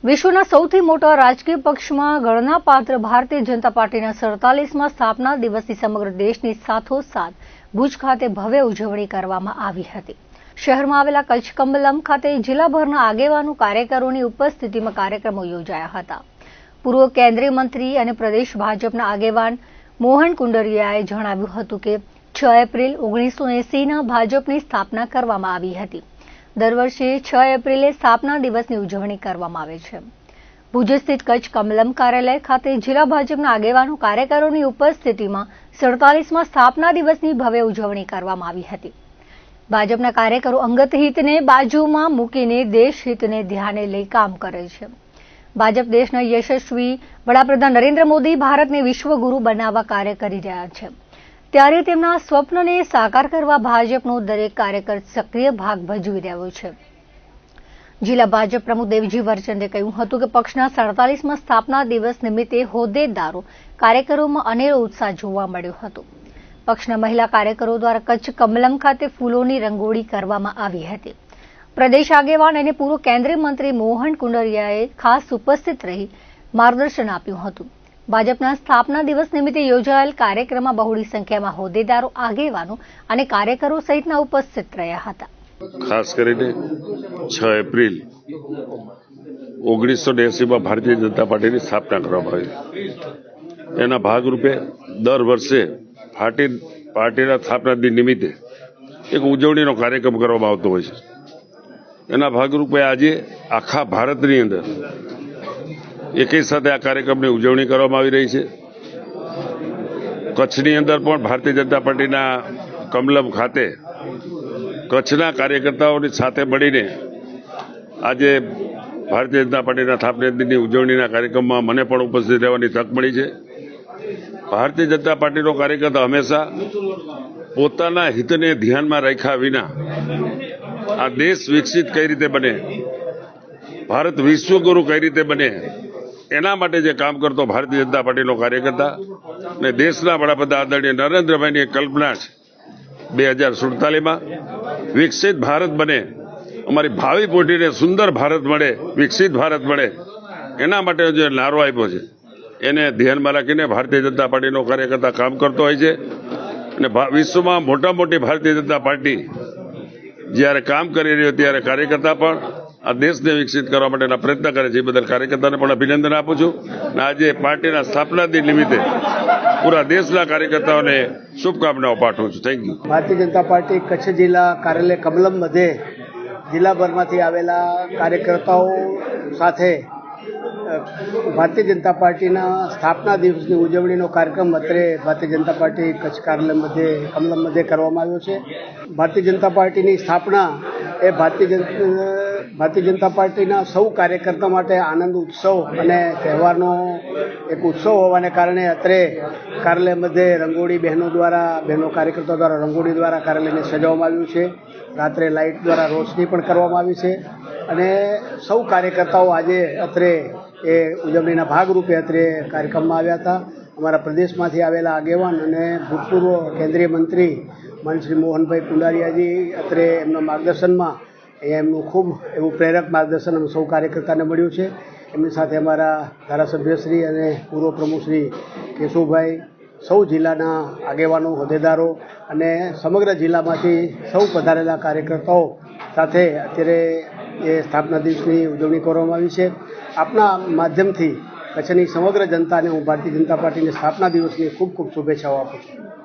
વિશ્વના સૌથી મોટા રાજકીય પક્ષમાં ગણનાપાત્ર ભારતીય જનતા પાર્ટીના 47મા સ્થાપના દિવસની સમગ્ર દેશની સાથોસાથ ભુજ ખાતે ભવ્ય ઉજવણી કરવામાં આવી હતી। શહેરમાં આવેલા કચ્છકમલમ ખાતે જિલ્લાભરના આગેવાનો કાર્યકરોની ઉપસ્થિતિમાં કાર્યક્રમો યોજાયા હતા। પૂર્વ કેન્દ્રીય મંત્રી અને પ્રદેશ ભાજપના આગેવાન મોહન કુંડારિયાએ જણાવ્યું હતું કે 6 એપ્રિલ 1980ના ભાજપની સ્થાપના કરવામાં આવી હતી। દર વર્ષે 6 એપ્રિલે સ્થાપના દિવસની ઉજવણી કરવામાં આવે છે। ભુજ સ્થિત કચ્છ કમલમ કાર્યાલય ખાતે જિલ્લા ભાજપના આગેવાનો કાર્યકરોની ઉપસ્થિતિમાં 47મા સ્થાપના દિવસની ભવ્ય ઉજવણી કરવામાં આવી હતી। ભાજપના કાર્યકરો અંગત હિતને બાજુમાં મૂકીને દેશ હિતને ધ્યાને લઈ કામ કરે છે। ભાજપ દેશના યશસ્વી વડાપ્રધાન નરેન્દ્ર મોદી ભારતને વિશ્વગુરુ બનાવવા કાર્ય કરી રહ્યા છે, ત્યારે તેમના સ્વપ્નને સાકાર કરવા ભાજપનો દરેક કાર્યકર સક્રિય ભાગ ભજવી રહ્યો છે। જિલ્લા ભાજપ પ્રમુખ દેવજી વરચંદે કહ્યું હતું કે પક્ષના 47મા સ્થાપના દિવસ નિમિત્તે હોદ્દેદારો કાર્યકરોમાં અનેરો ઉત્સાહ જોવા મળ્યો હતો। પક્ષના મહિલા કાર્યકરો દ્વારા કચ્છ કમલમ ખાતે ફૂલોની રંગોળી કરવામાં આવી હતી। પ્રદેશ આગેવાન અને પૂર્વ કેન્દ્રીય મંત્રી મોહન કુંડારિયાએ ખાસ ઉપસ્થિત રહી માર્ગદર્શન આપ્યું હતું। ભાજપના સ્થાપના દિવસ નિમિત્તે યોજાયેલ કાર્યક્રમમાં બહોળી સંખ્યામાં હોદ્દેદારો, આગેવાનો અને કાર્યકરો સહિતના ઉપસ્થિત રહ્યા હતા। ખાસ કરીને 6 એપ્રિલ 1980માં ભારતીય જનતા પાર્ટીની સ્થાપના કરવામાં આવી। એના ભાગરૂપે દર વર્ષે પાર્ટીના સ્થાપના દિન નિમિત્તે એક ઉજવણીનો કાર્યક્રમ કરવામાં આવતો હોય છે। એના ભાગરૂપે આજે આખા ભારતની અંદર એકી સાથે આ કાર્યક્રમની ઉજવણી કરવામાં આવી રહી છે। કચ્છની અંદર પણ ભારતીય જનતા પાર્ટીના કમલમ ખાતે કચ્છના કાર્યકર્તાઓની સાથે મળીને આજે ભારતીય જનતા પાર્ટીના સ્થાપના દિનની ઉજવણીના કાર્યક્રમમાં મને પણ ઉપસ્થિત રહેવાની તક મળી છે। ભારતીય જનતા પાર્ટીનો કાર્યકર્તા હંમેશા પોતાના હિતને ધ્યાનમાં રાખ્યા વિના આ દેશ વિકસિત કઈ રીતે બને, ભારત વિશ્વગુરુ કઈ રીતે બને, એના માટે જે કામ કરતો ભારતીય જનતા પાર્ટીનો કાર્યકર્તા અને દેશના વડાપ્રધાન આદરણીય નરેન્દ્રભાઈની કલ્પના છે 2047માં વિકસિત ભારત બને, અમારી ભાવિ પેઢીને સુંદર ભારત મળે, વિકસિત ભારત મળે, એના માટે જે નારો આપ્યો છે એને ધ્યાનમાં રાખીને ભારતીય જનતા પાર્ટીનો કાર્યકર્તા કામ કરતો હોય છે। અને વિશ્વમાં મોટી ભારતીય જનતા પાર્ટી જ્યારે કામ કરી રહ્યો ત્યારે કાર્યકર્તા પણ આ દેશને વિકસિત કરવા માટેના પ્રયત્ન કરે છે। એ બદલ કાર્યકર્તાને પણ અભિનંદન આપું છું અને આજે પાર્ટીના સ્થાપના દિન નિમિત્તે પૂરા દેશના કાર્યકર્તાઓને શુભકામનાઓ પાઠવું છું। Thank you. Bharatiya Janata party Kutch જિલ્લા કાર્યાલય કમલમ મધ્યે જિલ્લાભરમાંથી આવેલા કાર્યકર્તાઓ સાથે ભારતીય જનતા પાર્ટીના સ્થાપના દિવસની ઉજવણીનો કાર્યક્રમ અત્રે ભારતીય જનતા પાર્ટી કચ્છ કાર્યાલય મધ્યે કમલમ મધ્યે કરવામાં આવ્યો છે। ભારતીય જનતા પાર્ટીની સ્થાપના એ ભારતીય જનતા પાર્ટીના સૌ કાર્યકર્તા માટે આનંદ ઉત્સવ અને તહેવારનો એક ઉત્સવ હોવાને કારણે અત્રે કાર્યાલય મધ્યે રંગોળી બહેનો કાર્યકર્તાઓ દ્વારા રંગોળી દ્વારા કાર્યાલયને સજાવવામાં આવ્યું છે। રાત્રે લાઇટ દ્વારા રોશની પણ કરવામાં આવી છે અને સૌ કાર્યકર્તાઓ આજે અત્રે એ ઉજવણીના ભાગરૂપે અત્રે કાર્યક્રમમાં આવ્યા હતા। અમારા પ્રદેશમાંથી આવેલા આગેવાન અને ભૂતપૂર્વ કેન્દ્રીય મંત્રી શ્રી મોહનભાઈ કુંડારિયાજી અત્રે એમના માર્ગદર્શનમાં એમનું ખૂબ એવું પ્રેરક માર્ગદર્શન અમે સૌ કાર્યકર્તાને મળ્યું છે। એમની સાથે અમારા ધારાસભ્યશ્રી અને પૂર્વ પ્રમુખ શ્રી કેશુભાઈ, સૌ જિલ્લાના આગેવાનો, હોદ્દેદારો અને સમગ્ર જિલ્લામાંથી સૌ પધારેલા કાર્યકર્તાઓ સાથે અત્યારે એ સ્થાપના દિવસની ઉજવણી કરવામાં આવી છે। આપના માધ્યમથી કચ્છની સમગ્ર જનતાને હું ભારતીય જનતા પાર્ટીની સ્થાપના દિવસની ખૂબ શુભેચ્છાઓ આપું છું।